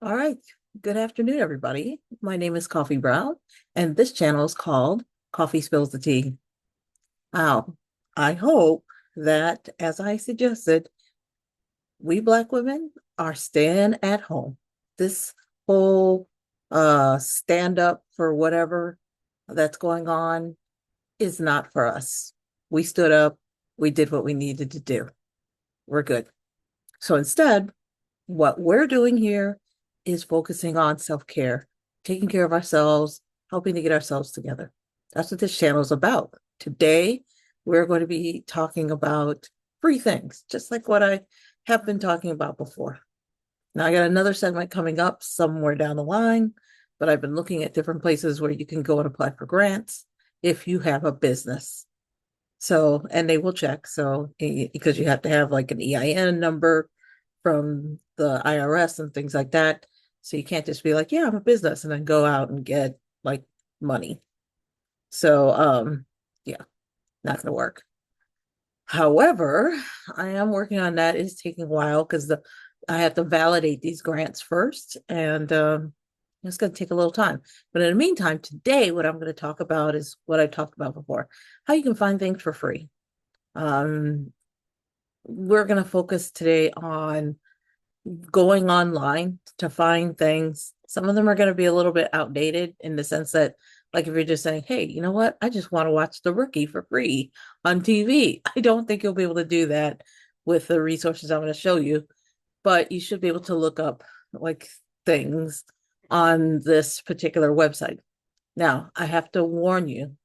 All right. Good afternoon, everybody. My name is Coffee Brown, and this channel is called Coffee Spills the Tea. Now, I hope that, as I suggested, we Black women are staying at home. This whole stand up for whatever that's going on is not for us. We stood up, we did what we needed to do. We're good. So instead, what we're doing here is focusing on self-care, taking care of ourselves, helping to get ourselves together. That's what this channel is about. Today, we're going to be talking about free things, just like what I have been talking about before. Now, I got another segment coming up somewhere down the line, but I've been looking at different places where you can go and apply for grants if you have a business. So, and they will check. So, because you have to have like an EIN number from the IRS and things like that. So you can't just be like, yeah, I'm a business and then go out and get like money. So, yeah, not going to work. However, I am working on that. It's taking a while because I have to validate these grants first, and it's going to take a little time. But in the meantime, today, what I'm going to talk about is what I talked about before: how you can find things for free. Um, we're going to focus today on going online to find things. Some of them are going to be a little bit outdated in the sense that, like, if you're just saying, hey, you know what? I just want to watch The Rookie for free on TV. I don't think you'll be able to do that with the resources I'm going to show you, but you should be able to look up like things on this particular website. Now, I have to warn you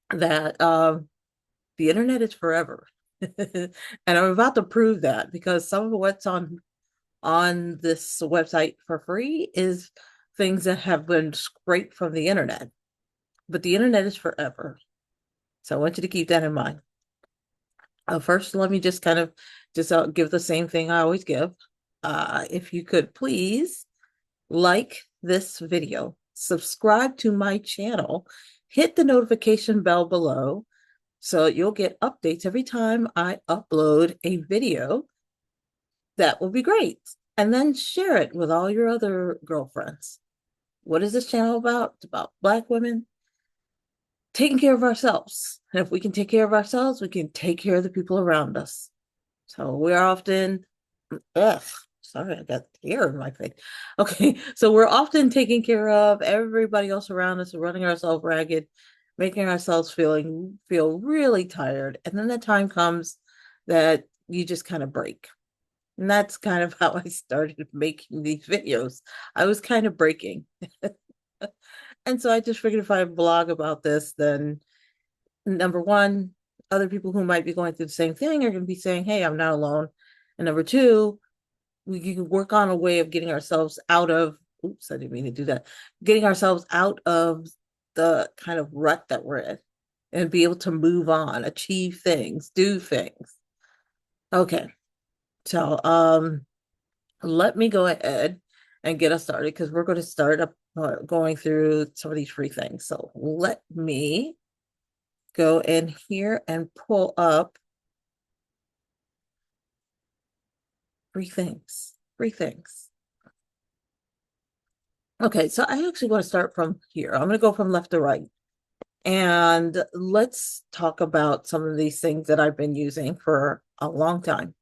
that the internet is forever. And I'm about to prove that because some of what's on this website for free is things that have been scraped from the internet, but the internet is forever. So I want you to keep that in mind. First, let me just kind of just give the same thing I always give. If you could please like this video, subscribe to my channel, hit the notification bell below so you'll get updates every time I upload a video. That will be great. And then share it with all your other girlfriends. What is this channel about? It's about Black women taking care of ourselves. And if we can take care of ourselves, we can take care of the people around us. So we're often, ugh, sorry, I got hair in my face. Okay, so we're often taking care of everybody else around us, running ourselves ragged, making ourselves feel really tired. And then the time comes that you just kind of break. And that's kind of how I started making these videos. I was kind of breaking. And so I just figured if I blog about this, then number one, other people who might be going through the same thing are going to be saying, hey, I'm not alone. And number two, we can work on a way of getting ourselves out of, oops, I didn't mean to do that, getting ourselves out of the kind of rut that we're in and be able to move on, achieve things, do things. Okay. So, let me go ahead and get us started because we're going to start up going through some of these free things. So let me go in here and pull up free things. Free things. Okay, so I actually want to start from here. I'm going to go from left to right. And let's talk about some of these things that I've been using for a long time.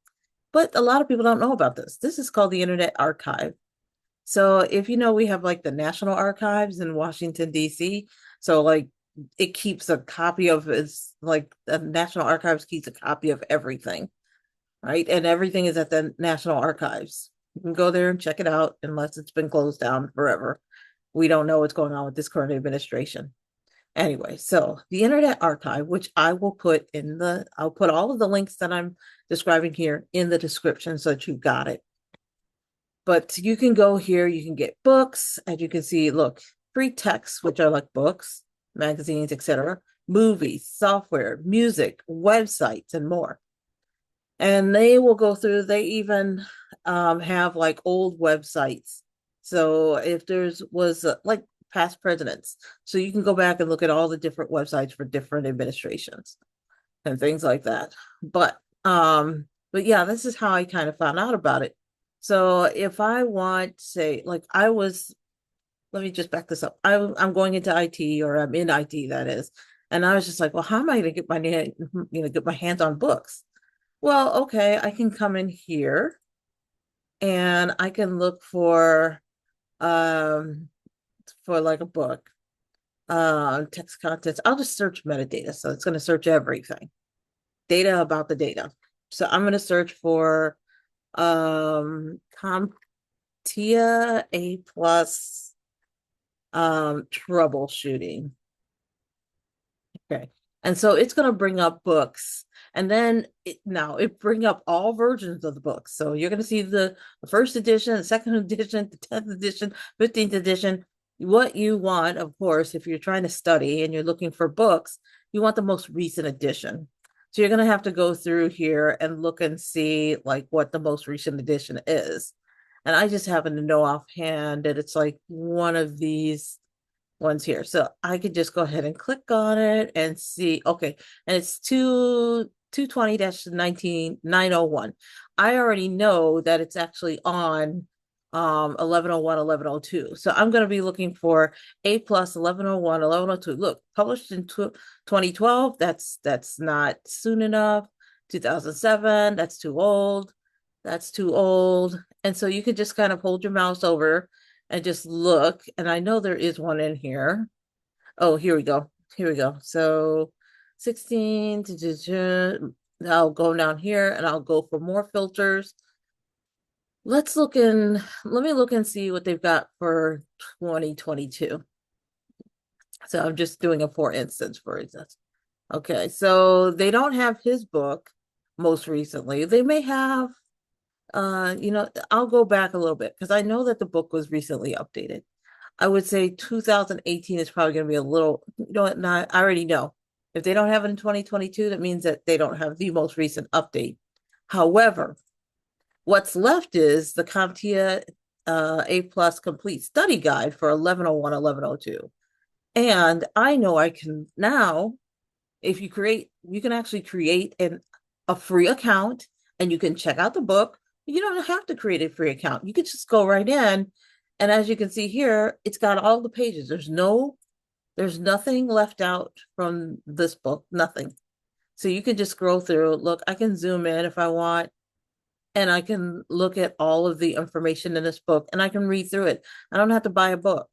But a lot of people don't know about this. This is called the Internet Archive. So if you know, we have like the National Archives in Washington, D.C. So like it keeps a copy of it's like the National Archives keeps a copy of everything, right? And everything is at the National Archives. You can go there and check it out unless it's been closed down forever. We don't know what's going on with this current administration. Anyway, so the Internet Archive, which I'll put all of the links that I'm describing here in the description so that you've got it. But you can go here, you can get books, as you can see, look, free texts, which are like books, magazines, etc., movies, software, music, websites, and more. And they will go through, they even have like old websites. So if there's was like past presidents, so you can go back and look at all the different websites for different administrations and things like that. But yeah, this is how I kind of found out about it. So if I want, say, like let me just back this up. I'm going into IT, or I'm in IT, that is. And I was just like, well, how am I going to get get my hands on books? Well, okay, I can come in here and I can look um for like a book, text contents. I'll just search metadata. So it's going to search everything, data about the data. So I'm going to search for CompTIA A plus troubleshooting. Okay. And so it's going to bring up books. And then now it bring up all versions of the books. So you're going to see the first edition, the second edition, the 10th edition, 15th edition. What you want, of course, if you're trying to study and you're looking for books, you want the most recent edition. So you're going to have to go through here and look and see like what the most recent edition is. And I just happen to know offhand that it's like one of these ones here. So I could just go ahead and click on it and see. Okay. And it's 220-19 901. I already know that it's actually on 1101, 1102. So I'm going to be looking for A plus 1101, 1102. Look, published in 2012. That's not soon enough. 2007, that's too old. That's too old. And so you could just kind of hold your mouse over and just look. And I know there is one in here. Oh, here we go. Here we go. So 16, I'll go down here and I'll go for more filters. Let me look and see what they've got for 2022. So I'm just doing a for instance, for instance. Okay, so they don't have his book most recently. They may have, I'll go back a little bit because I know that the book was recently updated. I would say 2018 is probably going to be a little, not, I already know. If they don't have it in 2022, that means that they don't have the most recent update. However, what's left is the CompTIA A plus complete study guide for 1101, 1102. And I know I can now, if you can actually create a free account and you can check out the book. You don't have to create a free account. You could just go right in. And as you can see here, it's got all the pages. There's nothing left out from this book, nothing. So you can just scroll through. Look, I can zoom in if I want, and I can look at all of the information in this book and I can read through it. I don't have to buy a book.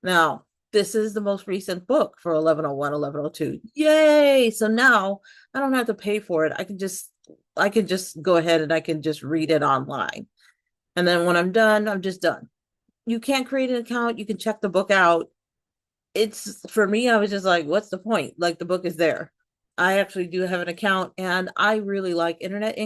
Now, this is the most recent book for 1101, 1102. Yay! So now I don't have to pay for it. I can just go ahead and I can just read it online. And then when I'm done, I'm just done. You can't create an account. You can check the book out. It's for me, I was just like, what's the point? Like the book is there. I actually do have an account and I really like Internet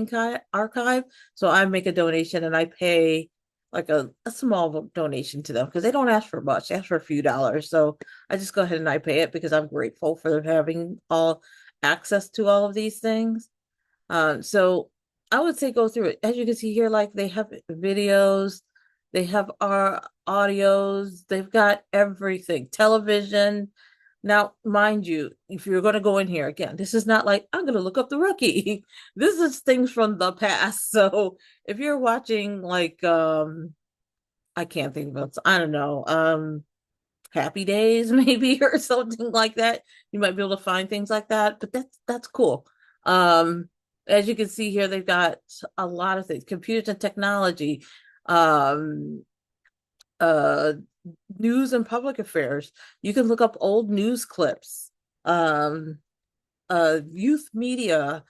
Archive. So I make a donation and I pay like a small donation to them because they don't ask for much, they ask for a few dollars. So I just go ahead and I pay it because I'm grateful for them having all access to all of these things. So I would say go through it. As you can see here, like they have videos, they have our audios, they've got everything, television. Now, mind you, if you're going to go in here again, this is not like I'm going to look up the rookie. This is things from the past. So if you're watching like I can't think of it, I don't know, Happy Days maybe or something like that. You might be able to find things like that, but that's cool. Um, as you can see here, they've got a lot of things, computers and technology, um, uh, news and public affairs. You can look up old news clips, um, youth media,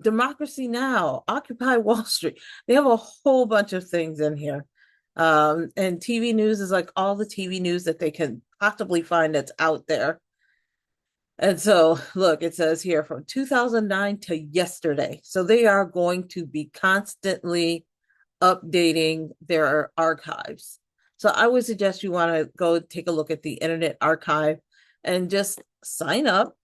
Democracy Now, Occupy Wall Street. They have a whole bunch of things in here. And TV news is like all the TV news that they can possibly find that's out there. And so, look, it says here from 2009 to yesterday. So they are going to be constantly updating their archives. So I would suggest you want to go take a look at the Internet Archive and just sign up.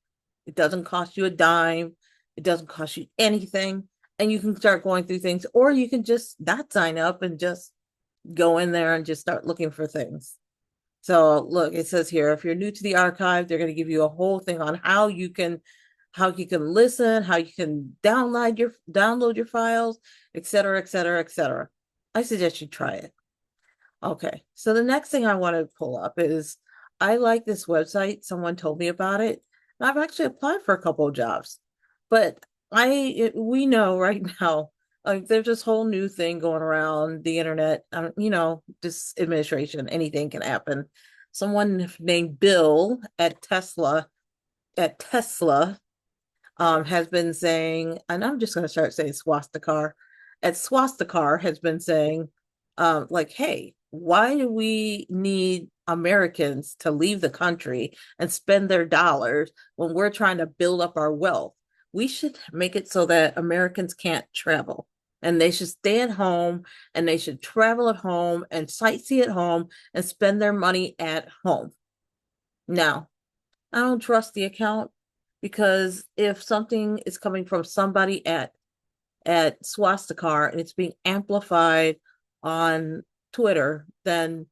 It doesn't cost you a dime. It doesn't cost you anything. And you can start going through things, or you can just not sign up and just go in there and just start looking for things. So look, it says here, if you're new to the archive, they're going to give you a whole thing on how you can listen, how you can download your files, et cetera, et cetera, et cetera. I suggest you try it. Okay, so the next thing I want to pull up is I like this website. Someone told me about it. And I've actually applied for a couple of jobs, but we know right now, like there's this whole new thing going around the internet. This administration, anything can happen. Someone named Bill at Tesla has been saying, and I'm just going to start saying Swastikar has been saying, like, hey, why do we need Americans to leave the country and spend their dollars when we're trying to build up our wealth? We should make it so that Americans can't travel and they should stay at home and they should travel at home and sightsee at home and spend their money at home. Now, I don't trust the account because if something is coming from somebody at Swastikar and it's being amplified on Twitter, then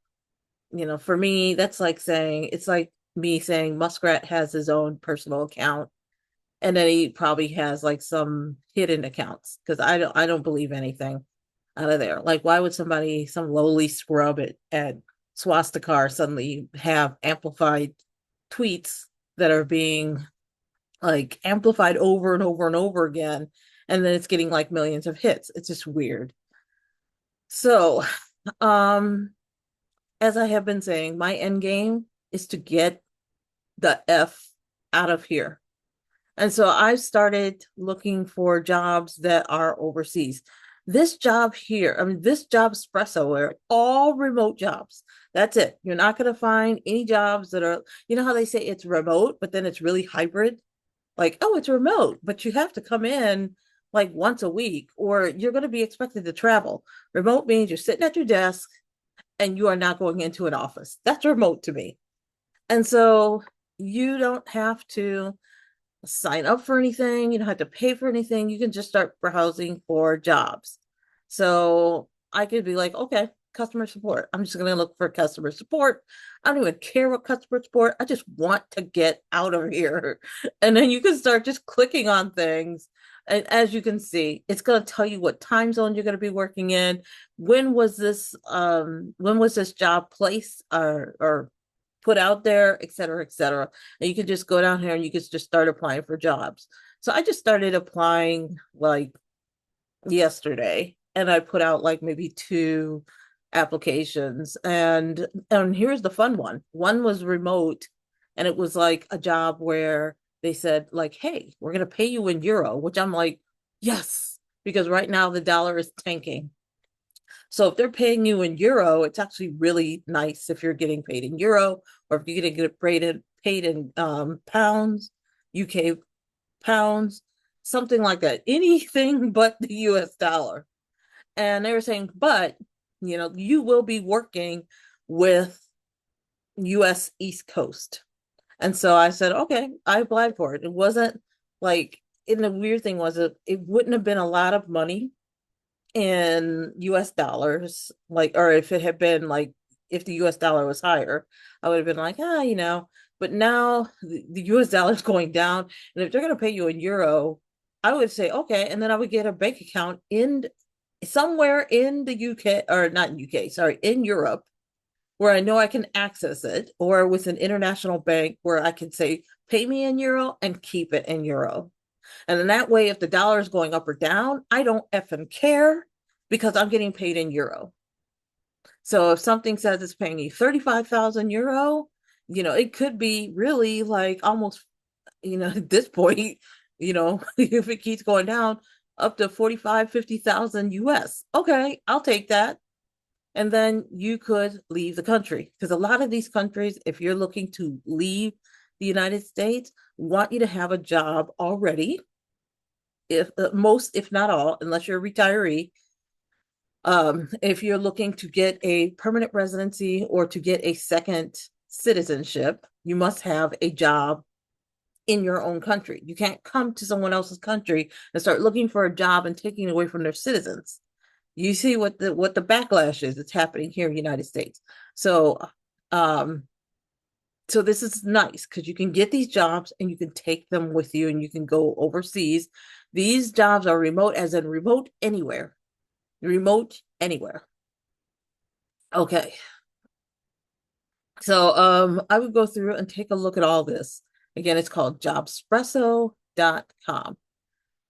for me, that's like saying it's like me saying Muskrat has his own personal account and then he probably has like some hidden accounts because I don't believe anything out of there. Like, why would some lowly scrub at Swastikar suddenly have amplified tweets that are being like amplified over and over and over again, and then it's getting like millions of hits? It's just weird. So, um, as I have been saying, my end game is to get the F out of here. And so I've started looking for jobs that are overseas. This job here, I mean, this job espresso are all remote jobs. That's it. You're not going to find any jobs that are, how they say it's remote, but then it's really hybrid. Like, oh, it's remote, but you have to come in like once a week, or you're going to be expected to travel. Remote means you're sitting at your desk and you are not going into an office. That's remote to me. And so you don't have to sign up for anything. You don't have to pay for anything. You can just start browsing for jobs. So I could be like, okay, customer support. I'm just going to look for customer support. I don't even care what customer support. I just want to get out of here. And then you can start just clicking on things. And as you can see, it's going to tell you what time zone you're going to be working in. When was this job placed or put out there, et cetera, et cetera. And you can just go down here and you can just start applying for jobs. So I just started applying like yesterday and I put out like maybe two applications. And here's the fun one. One was remote and it was like a job where they said like, hey, we're going to pay you in euro, which I'm like, yes, because right now the dollar is tanking. So if they're paying you in euro, it's actually really nice if you're getting paid in euro, or if you're going to get paid in pounds, UK pounds, something like that. Anything but the US dollar. And they were saying, but you will be working with US East Coast. And so I said, okay, I applied for it. It wasn't like, and the weird thing was it wouldn't have been a lot of money in US dollars, like, or if it had been like, if the US dollar was higher, I would have been like, but now the US dollar is going down. And if they're going to pay you in euro, I would say, okay. And then I would get a bank account in somewhere in the UK, or not in UK, sorry, in Europe, where I know I can access it, or with an international bank where I can say, pay me in euro and keep it in euro. And in that way, if the dollar is going up or down, I don't effing care because I'm getting paid in euro. So if something says it's paying you 35,000 euro, it could be really like almost, at this point, if it keeps going down up to 45, 50,000 US. Okay, I'll take that. And then you could leave the country because a lot of these countries, if you're looking to leave the United States, want you to have a job already. If most, if not all, unless you're a retiree, if you're looking to get a permanent residency or to get a second citizenship, you must have a job in your own country. You can't come to someone else's country and start looking for a job and taking it away from their citizens. You see what the backlash is that's happening here in the United States. So So this is nice because you can get these jobs and you can take them with you and you can go overseas. These jobs are remote, as in remote anywhere. Remote anywhere. Okay. So I would go through and take a look at all this. Again, it's called jobspresso.com.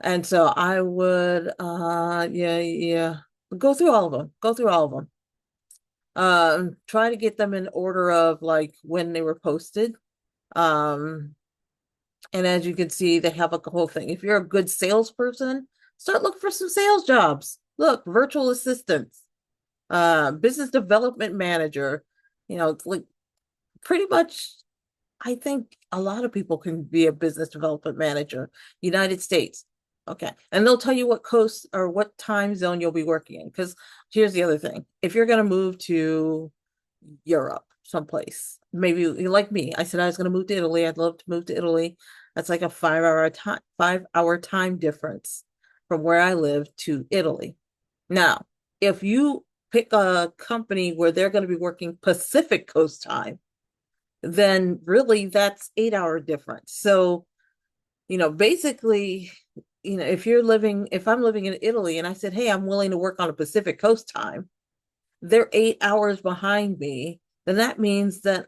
And so I would yeah, go through all of them. Go through all of them. Try to get them in order of like when they were posted. Um, and as you can see, they have a whole thing. If you're a good salesperson, start looking for some sales jobs. Look, virtual assistants, business development manager, like pretty much I think a lot of people can be a business development manager, United States. Okay. And they'll tell you what coast or what time zone you'll be working in. Because here's the other thing. If you're going to move to Europe, someplace, maybe you like me, I said I was going to move to Italy. I'd love to move to Italy. That's like a 5 hour time difference from where I live to Italy. Now, if you pick a company where they're going to be working Pacific Coast time, then really that's 8 hour difference. So, basically, if I'm living in Italy and I said, hey, I'm willing to work on a Pacific Coast time, they're 8 hours behind me, then that means that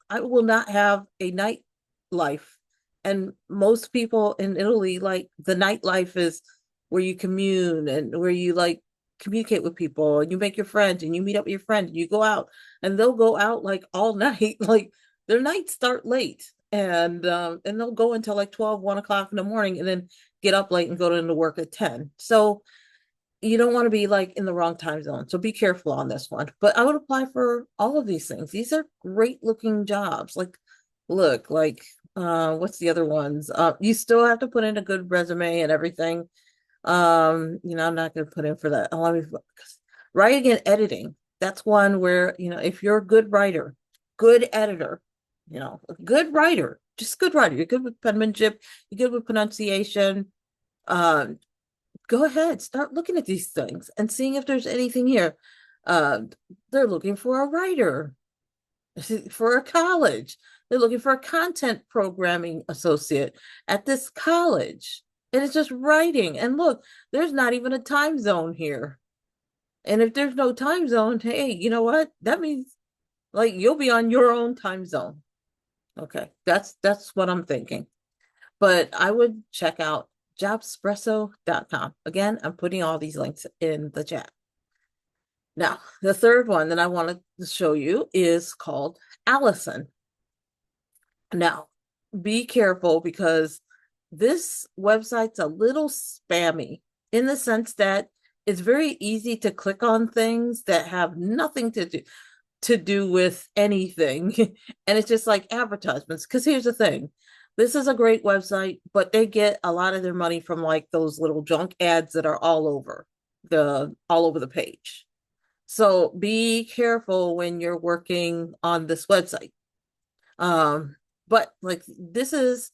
I will not have a night life. And most people in Italy, like the nightlife is where you commune and where you like communicate with people and you make your friends and you meet up with your friend and you go out and they'll go out like all night. Like their nights start late and they'll go until like 1 o'clock in the morning and then get up late and go into work at 10. So you don't want to be like in the wrong time zone. So be careful on this one. But I would apply for all of these things. These are great looking jobs. Like, look, like what's the other ones? You still have to put in a good resume and everything. I'm not gonna put in for that. Let me writing and editing. That's one where, if you're a good writer, good editor, a good writer, just good writer, you're good with penmanship, you're good with pronunciation. Um, Go ahead, start looking at these things and seeing if there's anything here. Uh, they're looking for a writer for a college. They're looking for a content programming associate at this college. And it's just writing. And look, there's not even a time zone here. And if there's no time zone, hey, you know what? That means like you'll be on your own time zone. Okay, that's what I'm thinking. But I would check out jobspresso.com. Again, I'm putting all these links in the chat. Now, the third one that I wanted to show you is called Allison. Now, be careful because this website's a little spammy in the sense that it's very easy to click on things that have nothing to do with anything. And it's just like advertisements. Because here's the thing. This is a great website, but they get a lot of their money from like those little junk ads that are all over the page. So be careful when you're working on this website. But like this is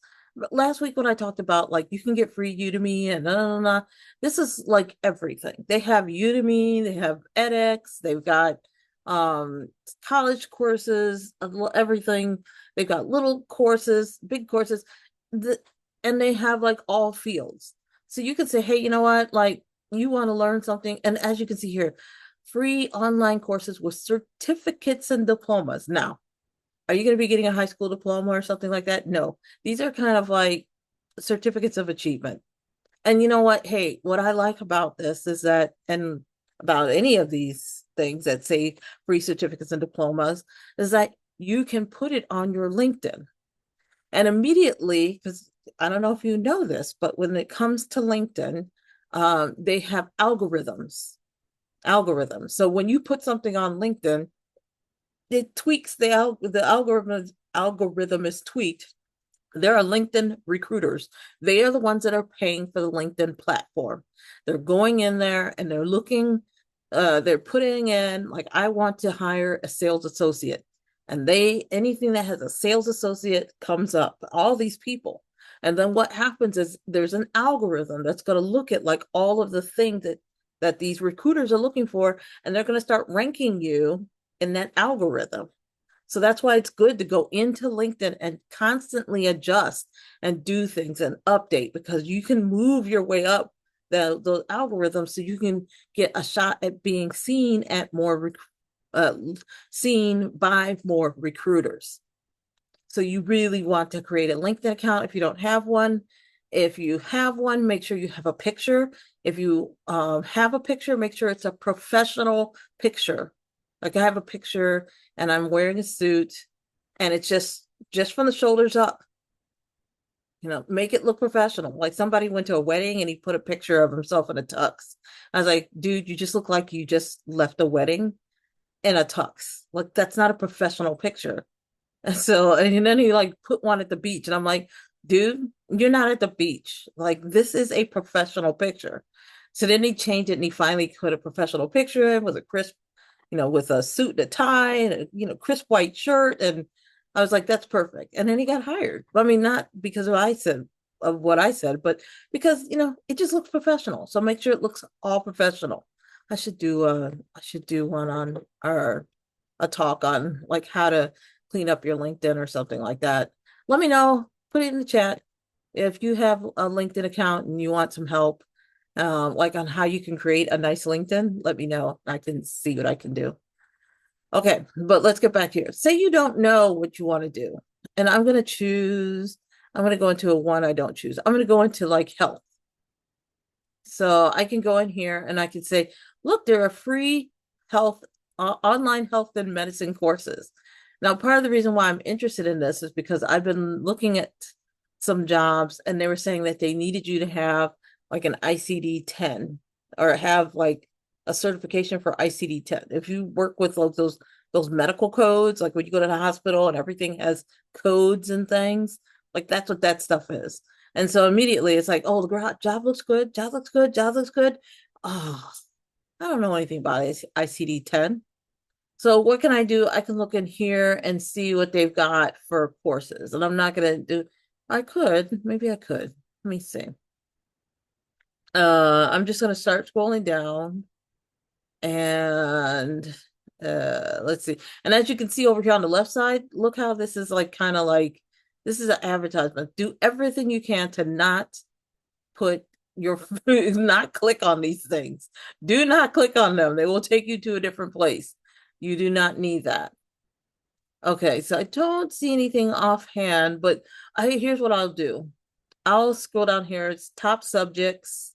last week when I talked about like you can get free Udemy and this is like everything. They have Udemy, they have edX, they've got college courses, everything. They've got little courses, big courses, and they have like all fields. So you can say, hey, you know what? Like you want to learn something, and as you can see here, free online courses with certificates and diplomas. Now, are you going to be getting a high school diploma or something like that? No, these are kind of like certificates of achievement. And you know what? Hey, what I like about this is that, and about any of these things that say free certificates and diplomas, is that you can put it on your LinkedIn. And immediately, because I don't know if you know this, but when it comes to LinkedIn, they have algorithms. Algorithms. So when you put something on LinkedIn, it tweaks the algorithm is tweaked. There are LinkedIn recruiters. They are the ones that are paying for the LinkedIn platform. They're going in there and they're putting in like, I want to hire a sales associate. And anything that has a sales associate comes up, all these people. And then what happens is there's an algorithm that's going to look at like all of the things that these recruiters are looking for, and they're going to start ranking you in that algorithm. So that's why it's good to go into LinkedIn and constantly adjust and do things and update, because you can move your way up the algorithms so you can get a shot at being seen at more uh, seen by more recruiters. So you really want to create a LinkedIn account if you don't have one. If you have one, make sure you have a picture. If you have a picture, make sure it's a professional picture. Like I have a picture and I'm wearing a suit and it's just from the shoulders up. Make it look professional. Like somebody went to a wedding and he put a picture of himself in a tux. I was like, dude, you just look like you just left a wedding in a tux. Like that's not a professional picture. And so, and then he like put one at the beach, and I'm like, dude, you're not at the beach. Like, this is a professional picture. So then he changed it and he finally put a professional picture in with a crisp, with a suit and a tie and a, crisp white shirt. And I was like, that's perfect. And then he got hired. I mean, not because of what I said, but because, it just looks professional. So make sure it looks all professional. I should do one on our a talk on like how to clean up your LinkedIn or something like that. Let me know. Put it in the chat if you have a LinkedIn account and you want some help, like on how you can create a nice LinkedIn. Let me know. I can see what I can do. Okay, but let's get back here. Say you don't know what you want to do, and I'm going to choose. I'm going to go into a one I don't choose. I'm going to go into like health. So I can go in here and I can say, look, there are free health, online health and medicine courses. Now, part of the reason why I'm interested in this is because I've been looking at some jobs and they were saying that they needed you to have like an ICD-10 or have like a certification for ICD-10. If you work with like those medical codes, like when you go to the hospital and everything has codes and things, like that's what that stuff is. And so immediately it's like, oh, the job looks good, job looks good, job looks good. Oh, I don't know anything about ICD-10. So what can I do? I can look in here and see what they've got for courses. And I'm not going to do, maybe I could. Let me see. I'm just going to start scrolling down and let's see. And as you can see over here on the left side, look how this is like kind of like this is an advertisement. Do everything you can to not put your not click on these things. Do not click on them. They will take you to a different place. You do not need that. Okay, so I don't see anything offhand, but here's what I'll do. I'll scroll down here. It's top subjects.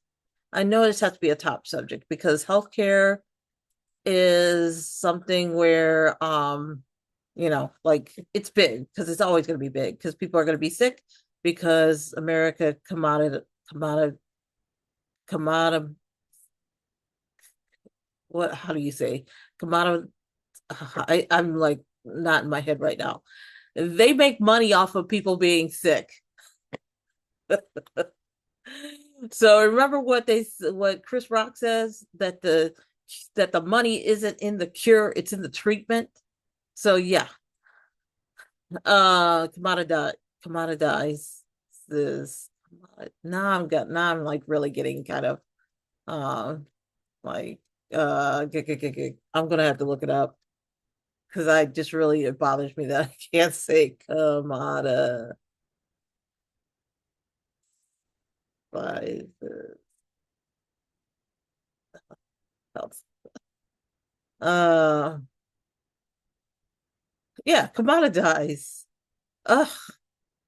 I know this has to be a top subject because healthcare is something where like it's big because it's always going to be big because people are going to be sick because America commodity what how do you say commodity I'm like not in my head right now. They make money off of people being sick. So remember what Chris Rock says that the money isn't in the cure, it's in the treatment. So yeah, commoditize this. Now I'm like really getting kind of uh like I'm gonna have to look it up because I just really it bothers me that I can't say commoditize. Uh yeah, commoditize. Ugh,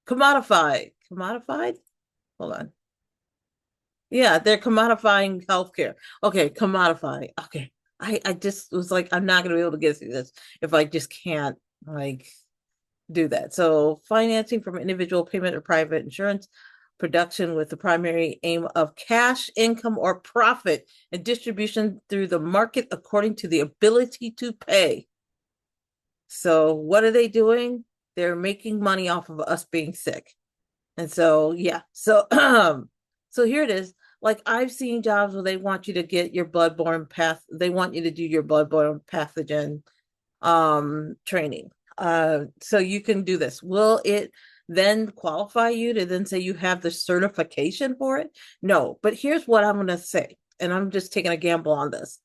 commodified. Hold on. Yeah, they're commodifying healthcare. Okay, commodify. Okay. I just was like, I'm not gonna be able to get through this if I just can't like do that. So financing from individual payment or private insurance production with the primary aim of cash income or profit and distribution through the market according to the ability to pay. So what are they doing? They're making money off of us being sick. And so, yeah. So, so here it is. Like I've seen jobs where they want you to get your bloodborne path. They want you to do your bloodborne pathogen training. So you can do this. Will it then qualify you to then say you have the certification for it? No, but here's what I'm going to say, and I'm just taking a gamble on this.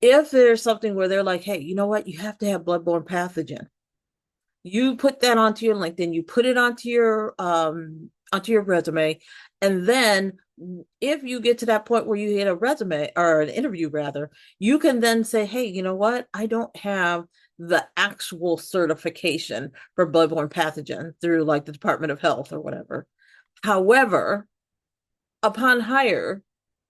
If there's something where they're like, hey, you know what? You have to have bloodborne pathogen. You put that onto your LinkedIn, you put it onto your resume, and then if you get to that point where you hit a resume or an interview rather, you can then say, hey, you know what? I don't have the actual certification for bloodborne pathogen through like the Department of Health or whatever. However, upon hire,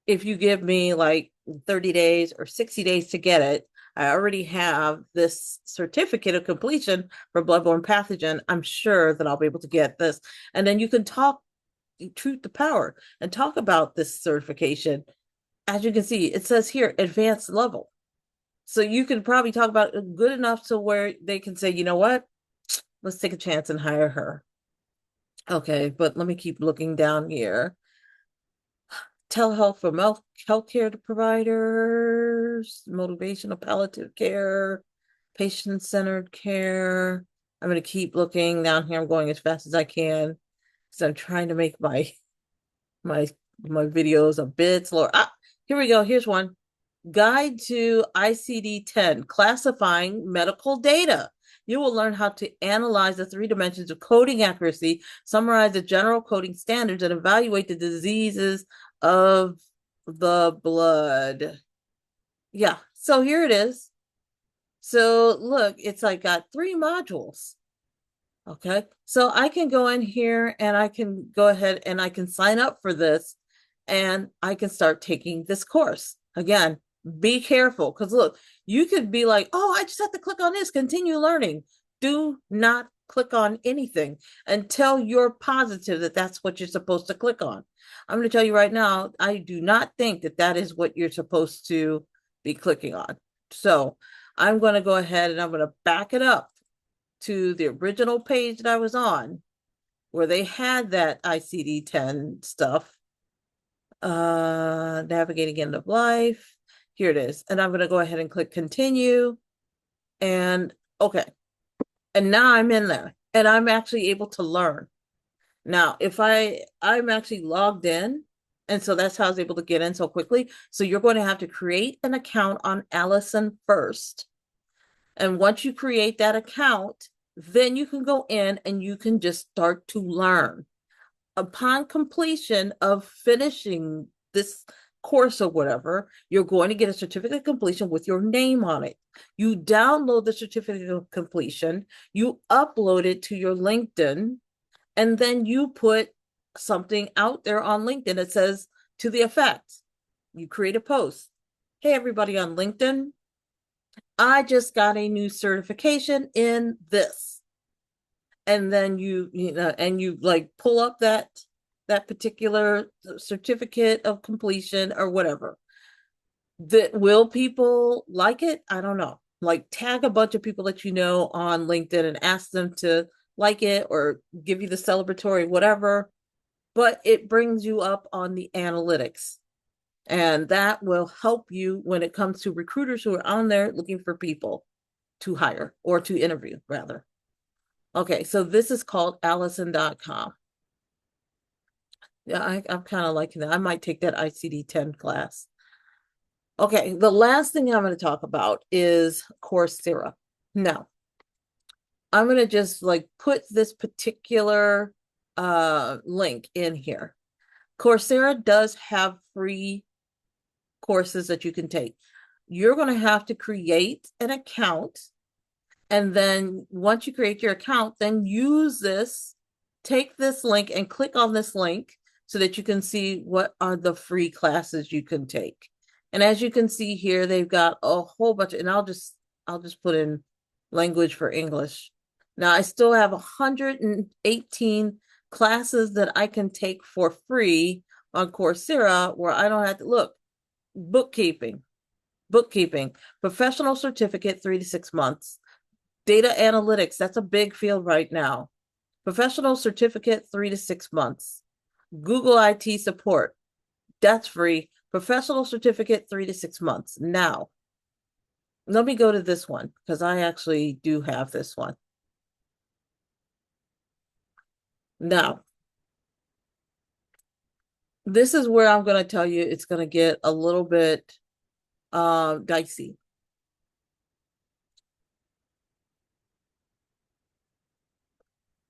if you give me like 30 days or 60 days to get it, I already have this certificate of completion for bloodborne pathogen. I'm sure that I'll be able to get this. And then you can talk truth to power and talk about this certification. As you can see, it says here, advanced level. So you can probably talk about it good enough to where they can say, you know what? Let's take a chance and hire her. Okay, but let me keep looking down here. Telehealth for healthcare providers, motivational palliative care, patient-centered care. I'm going to keep looking down here. I'm going as fast as I can because I'm trying to make my my videos a bit slower. Here we go. Here's one. Guide to ICD-10, classifying medical data. You will learn how to analyze the three dimensions of coding accuracy, summarize the general coding standards, and evaluate the diseases of the blood. Yeah, so here it is. So look, it's like got 3 modules. Okay, so I can go in here and I can go ahead and I can sign up for this and I can start taking this course. Again, be careful because look, you could be like, oh, I just have to click on this, continue learning. Do not click on anything until you're positive that that's what you're supposed to click on. I'm going to tell you right now, I do not think that that is what you're supposed to be clicking on. So I'm going to go ahead and I'm going to back it up to the original page that I was on where they had that ICD-10 stuff. Navigating end of life. Here it is. And I'm going to go ahead and click continue. And okay. And now I'm in there and I'm actually able to learn. Now, if I'm actually logged in, and so that's how I was able to get in so quickly. So you're going to have to create an account on Allison first. And once you create that account, then you can go in and you can just start to learn. Upon completion of finishing this course or whatever, you're going to get a certificate of completion with your name on it. You download the certificate of completion, you upload it to your LinkedIn, and then you put something out there on LinkedIn that says to the effect, you create a post. Hey, everybody on LinkedIn, I just got a new certification in this. And then and you like pull up that particular certificate of completion or whatever. Will people like it? I don't know. Like tag a bunch of people that you know on LinkedIn and ask them to like it or give you the celebratory whatever, but it brings you up on the analytics. And that will help you when it comes to recruiters who are on there looking for people to hire or to interview, rather. Okay, so this is called Allison.com. Yeah, I'm kind of liking that. I might take that ICD-10 class. Okay, the last thing I'm going to talk about is Coursera. Now, I'm going to just like put this particular link in here. Coursera does have free courses that you can take. You're going to have to create an account. And then once you create your account, then use this, take this link and click on this link so that you can see what are the free classes you can take. And as you can see here, they've got a whole bunch, and I'll just put in language for English. Now I still have 118 classes that I can take for free on Coursera where I don't have to look. Bookkeeping, professional certificate, 3 to 6 months. Data analytics, that's a big field right now. Professional certificate, 3 to 6 months. Google IT support, that's free. Professional certificate, 3 to 6 months. Now, let me go to this one because I actually do have this one. Now, this is where I'm going to tell you it's going to get a little bit dicey.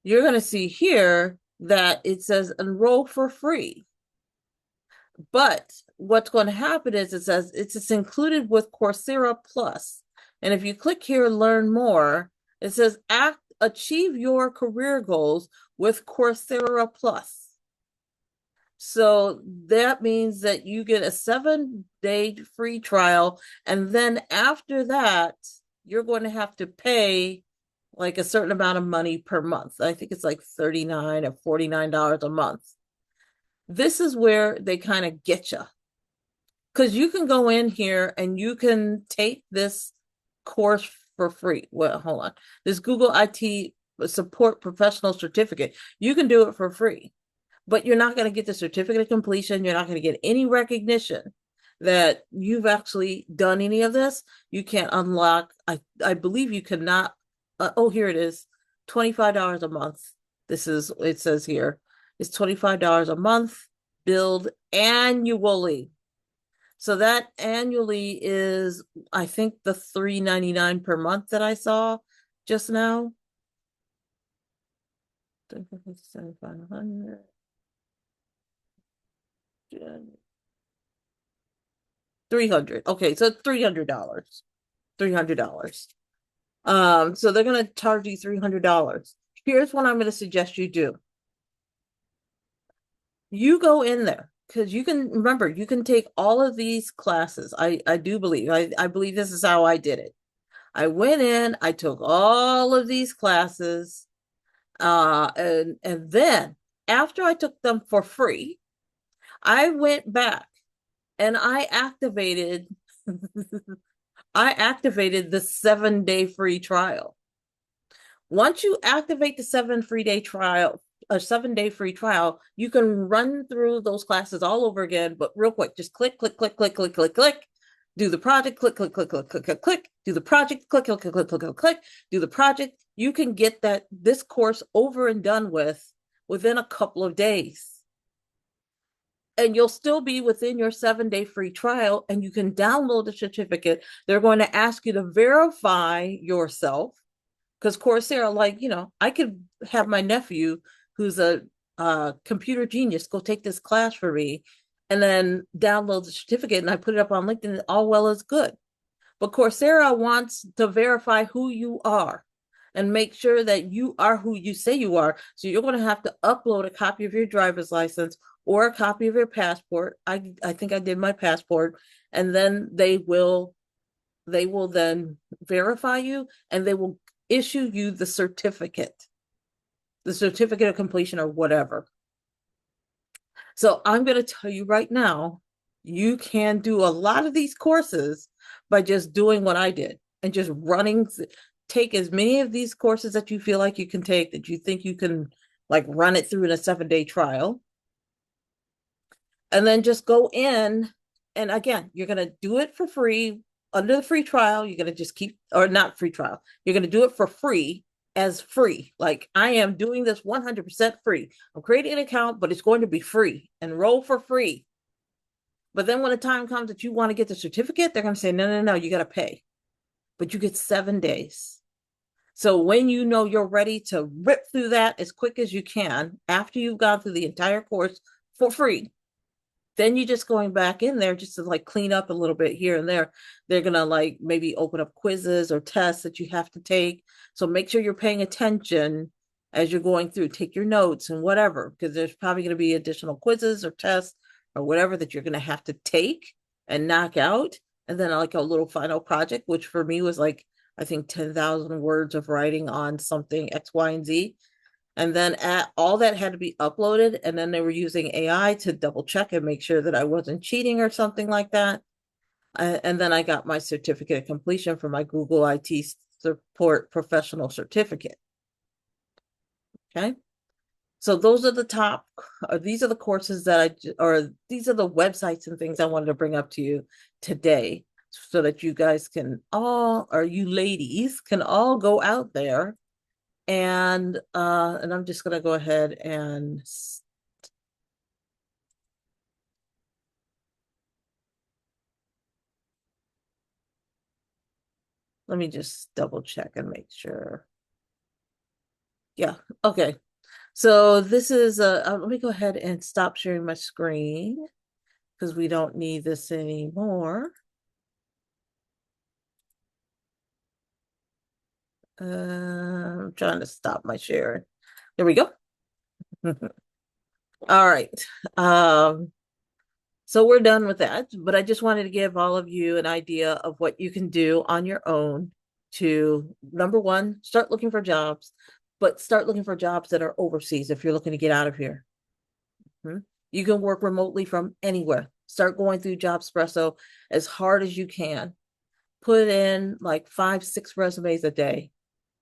you're going to see here that it says enroll for free. But what's going to happen is it says it's included with Coursera Plus. And if you click here, learn more, it says achieve your career goals with Coursera Plus. So that means that you get a 7-day free trial. And then after that, you're going to have to pay like a certain amount of money per month. I think it's like $39 or $49 a month. This is where they kind of get you, because you can go in here and you can take this course for free. Well, hold on. This Google IT Support Professional Certificate. You can do it for free, but you're not going to get the certificate of completion. You're not going to get any recognition that you've actually done any of this. You can't unlock, I believe you cannot, oh, here it is, $25 a month. It says here, it's $25 a month, billed annually. So that annually is, I think, the $3.99 per month that I saw just now. 7,500. 300. Okay, so $300. $300. So they're gonna charge you $300. Here's what I'm gonna suggest you do. You go in there because you can remember you can take all of these classes. I do believe I believe this is how I did it. I went in, I took all of these classes, and then after I took them for free, I went back and I activated I activated the 7-day free trial. Once you activate the 7-day free trial, you can run through those classes all over again, but real quick, just click, click, click, click, click, click, click, do the project, click, click, click, click, click, click, click, do the project, click, click, click, click, click, click, click, do the project. You can get this course over and done with within a couple of days. And you'll still be within your 7-day free trial, and you can download the certificate. They're going to ask you to verify yourself, because Coursera, like, I could have my nephew, who's a computer genius, go take this class for me and then download the certificate, and I put it up on LinkedIn, all well as good. But Coursera wants to verify who you are and make sure that you are who you say you are. So you're going to have to upload a copy of your driver's license or a copy of your passport. I think I did my passport, and then they will then verify you, and they will issue you the certificate of completion or whatever. So I'm going to tell you right now, you can do a lot of these courses by just doing what I did and just take as many of these courses that you feel like you can take, that you think you can like run it through in a 7-day trial. And then just go in, and again, you're going to do it for free under the free trial. You're going to just or not free trial. You're going to do it for free, as free. Like, I am doing this 100% free. I'm creating an account, but it's going to be free. Enroll for free. But then when the time comes that you want to get the certificate, they're going to say, no, no, no, you got to pay. But you get 7 days. So when you know you're ready to rip through that as quick as you can, after you've gone through the entire course for free, then you're just going back in there just to like clean up a little bit here and there. They're going to like maybe open up quizzes or tests that you have to take. So make sure you're paying attention as you're going through. Take your notes and whatever, because there's probably going to be additional quizzes or tests or whatever that you're going to have to take and knock out. And then like a little final project, which for me was like, I think 10,000 words of writing on something X, Y, and Z. And then all that had to be uploaded, and then they were using AI to double check and make sure that I wasn't cheating or something like that. And then I got my certificate of completion for my Google IT Support Professional Certificate. Okay. So those are these are the courses these are the websites and things I wanted to bring up to you today, so that you guys or you ladies can all go out there. And I'm just going to go ahead and let me just double check and make sure. Yeah. Okay. So this is let me go ahead and stop sharing my screen because we don't need this anymore. I'm trying to stop my sharing. There we go. All right. Um, so we're done with that, but I just wanted to give all of you an idea of what you can do on your own to, number one, start looking for jobs, but start looking for jobs that are overseas if you're looking to get out of here. Hmm? You can work remotely from anywhere. Start going through Jobspresso as hard as you can. Put in like 5, 6 resumes a day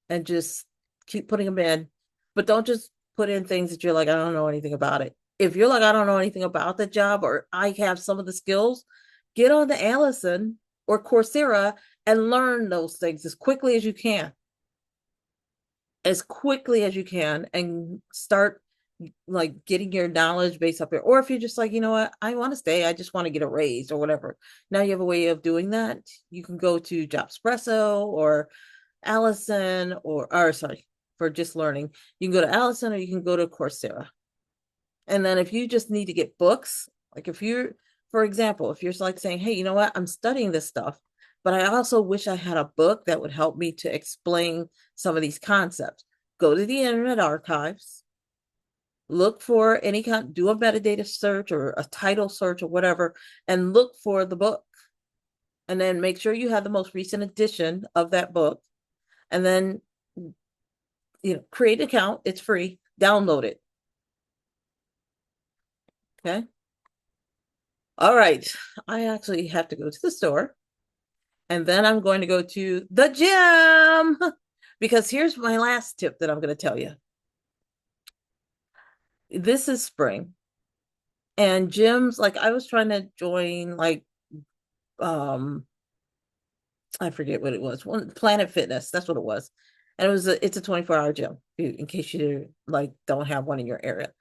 and just keep putting them in. But don't just put in things that you're like, I don't know anything about it. If you're like, I don't know anything about the job or I have some of the skills, get on to Allison or Coursera and learn those things as quickly as you can. As quickly as you can and start like getting your knowledge base up there. Or if you're just like, you know what, I want to stay, I just want to get a raise or whatever. Now you have a way of doing that. You can go to Jobspresso or Allison or sorry, for just learning. You can go to Allison or you can go to Coursera. And then if you just need to get books, like if you're, for example, if you're like saying, hey, you know what, I'm studying this stuff, but I also wish I had a book that would help me to explain some of these concepts. Go to the Internet Archives, look for any kind, do a metadata search or a title search or whatever, and look for the book. And then make sure you have the most recent edition of that book. And then, create an account. It's free. Download it. Okay. All right. I actually have to go to the store and then I'm going to go to the gym because here's my last tip that I'm going to tell you. This is spring and gyms, like I was trying to join like um I forget what it was. One Planet Fitness, that's what it was. And it's a 24-hour gym in case you like don't have one in your area.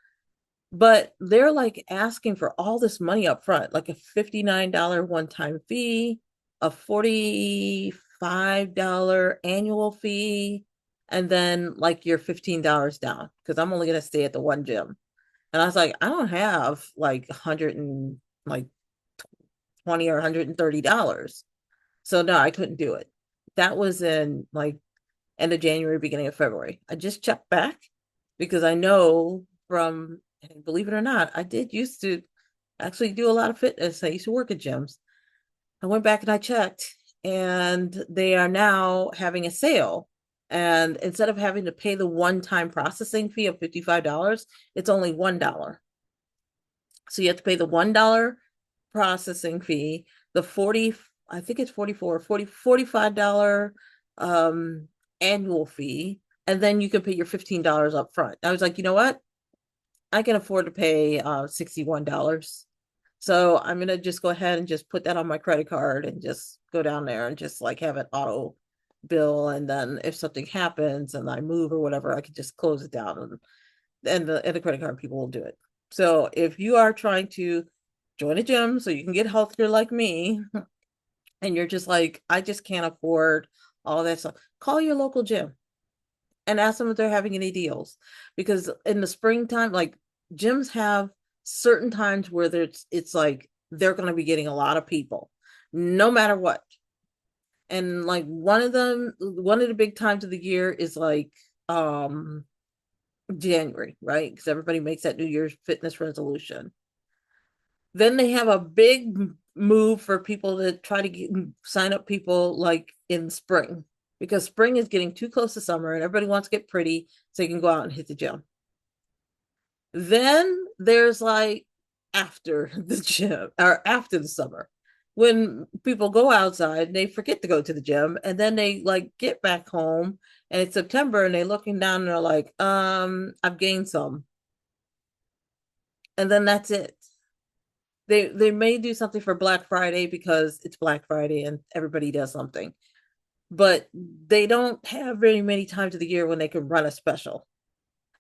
But they're like asking for all this money up front, like a $59 one-time fee, a $45 annual fee, and then like your $15 down because I'm only gonna stay at the one gym. And I was like, I don't have like 100 and like 20 or $130. So no, I couldn't do it. That was in like end of January, beginning of February. I just checked back because I know from, believe it or not, I did used to actually do a lot of fitness. I used to work at gyms. I went back and I checked, and they are now having a sale. And instead of having to pay the one-time processing fee of $55, it's only $1. So you have to pay the $1 processing fee, the 40, I think it's 44, 40, $45 um annual fee, and then you can pay your $15 up front. I was like, you know what? I can afford to pay $61. So I'm gonna just go ahead and just put that on my credit card and just go down there and just like have it auto bill. And then if something happens and I move or whatever, I could just close it down and the credit card people will do it. So if you are trying to join a gym so you can get healthier like me, and you're just like, I just can't afford all that stuff, call your local gym and ask them if they're having any deals. Because in the springtime, like gyms have certain times where it's like they're going to be getting a lot of people, no matter what. And like one of the big times of the year is like January, right? Because everybody makes that New Year's fitness resolution. Then they have a big move for people to try to sign up people like in spring because spring is getting too close to summer and everybody wants to get pretty so you can go out and hit the gym. Then there's like after the gym or after the summer when people go outside and they forget to go to the gym and then they like get back home and it's September and they're looking down and they're like, I've gained some. And then that's it. They may do something for Black Friday because it's Black Friday and everybody does something. But they don't have very many times of the year when they can run a special.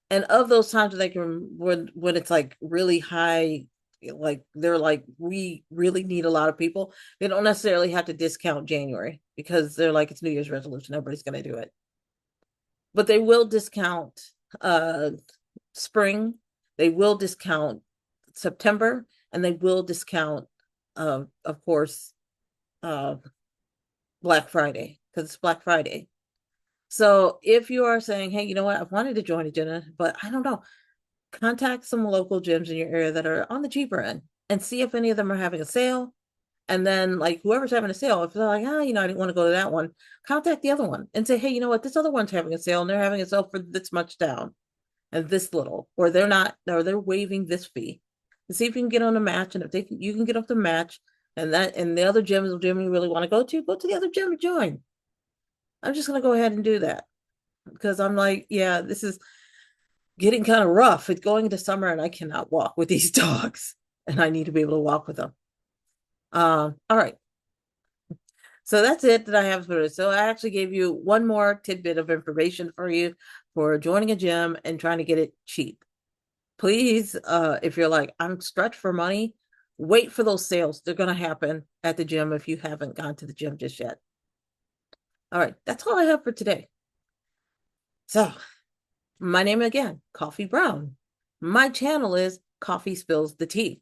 And of those times they can when it's like really high, like they're like, we really need a lot of people, they don't necessarily have to discount January because they're like, it's New Year's resolution, everybody's gonna do it. But they will discount uh spring, they will discount September, and they will discount of course uh Black Friday, because it's Black Friday. So if you are saying, hey, you know what, I wanted to join a gym, but I don't know, contact some local gyms in your area that are on the cheaper end and see if any of them are having a sale. And then, like, whoever's having a sale, if they're like, I didn't want to go to that one, contact the other one and say, hey, you know what, this other one's having a sale and they're having a sale for this much down and this little, or they're not, or they're waiving this fee. And see if you can get on a match. And if you can get off the match, and the other gym you really want to go to the other gym and join. I'm just gonna go ahead and do that because I'm like, yeah, this is getting kind of rough. It's going into summer and I cannot walk with these dogs, and I need to be able to walk with them. All right. So that's it that I have for this. So I actually gave you one more tidbit of information for you for joining a gym and trying to get it cheap. Please, if you're like, I'm stretched for money, wait for those sales. They're going to happen at the gym if you haven't gone to the gym just yet. All right, that's all I have for today. So, my name again, Coffee Brown. My channel is Coffee Spills the Tea.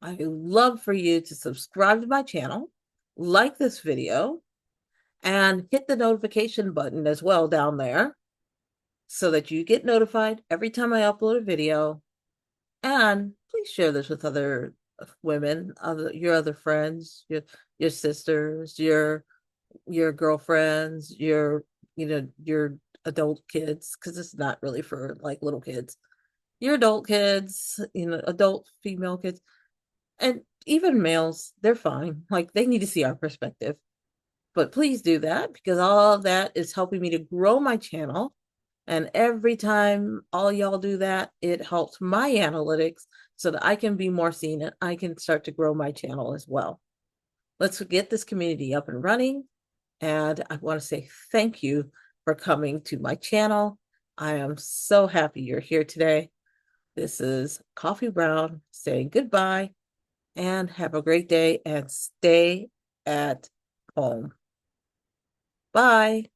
I would love for you to subscribe to my channel, like this video, and hit the notification button as well down there so that you get notified every time I upload a video. And please share this with other women, your other friends, your sisters, your girlfriends, your adult kids, because it's not really for like little kids. Your adult kids, adult female kids, and even males, they're fine. Like they need to see our perspective. But please do that because all of that is helping me to grow my channel. And every time all y'all do that, it helps my analytics so that I can be more seen and I can start to grow my channel as well. Let's get this community up and running. And I want to say thank you for coming to my channel. I am so happy you're here today. This is Coffee Brown saying goodbye and have a great day and stay at home. Bye.